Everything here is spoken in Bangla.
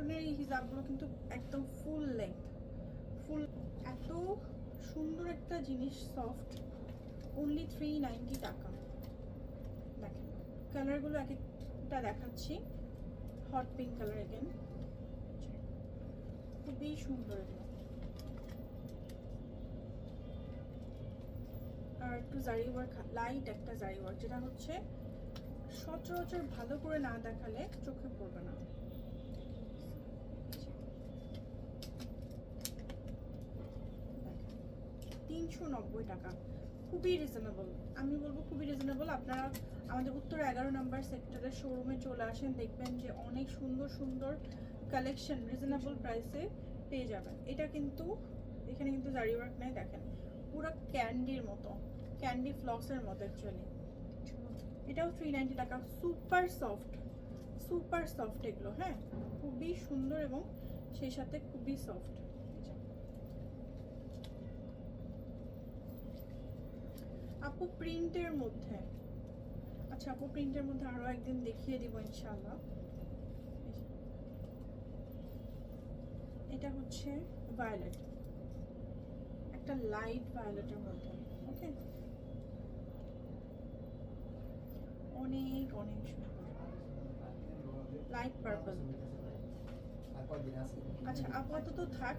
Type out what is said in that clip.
কটনের এই হিজাবগুলো কিন্তু একদম ফুল লেন্থ, ফুল, এত সুন্দর একটা জিনিস, সফট, অনলি 390 টাকা। দেখেন কালারগুলো এক একটা দেখাচ্ছি। হট পিঙ্ক কালার, এগেন খুবই সুন্দর এগুলো। আর একটু জারি ওয়ার্ক, লাইট একটা জারি ওয়ার্ক, যেটা হচ্ছে সচরাচর ভালো করে না দেখালে চোখে পড়বে না। 390 টাকা, খুবই রিজনেবল। আমি বলবো খুবই রিজনেবল। আপনারা আমাদের উত্তর 11 নম্বর সেক্টরের শোরুমে চলে আসেন, দেখবেন যে অনেক সুন্দর সুন্দর কালেকশন রিজনেবল প্রাইসে পেয়ে যাবেন। এটা কিন্তু এখানে কিন্তু জারি ওয়ার্ক নাই, দেখেন পুরো ক্যান্ডির মতো, ক্যান্ডি ফ্লসের মতো অ্যাকচুয়ালি। এটাও 390 টাকা, সুপার সফট, সুপার সফট এগুলো। হ্যাঁ, খুবই সুন্দর এবং সেই সাথে খুবই সফট। আপু প্রিন্টের মধ্যে, আচ্ছা আপু প্রিন্টের মধ্যে আরো একদিন দেখিয়ে দিব ইনশাআল্লাহ। এটা হচ্ছে ভায়োলেট, একটা লাইট ভায়োলেটের মধ্যে, ওকে, অনেক অনেক সুন্দর, লাইট পার্পল। আচ্ছা আপাতত থাক।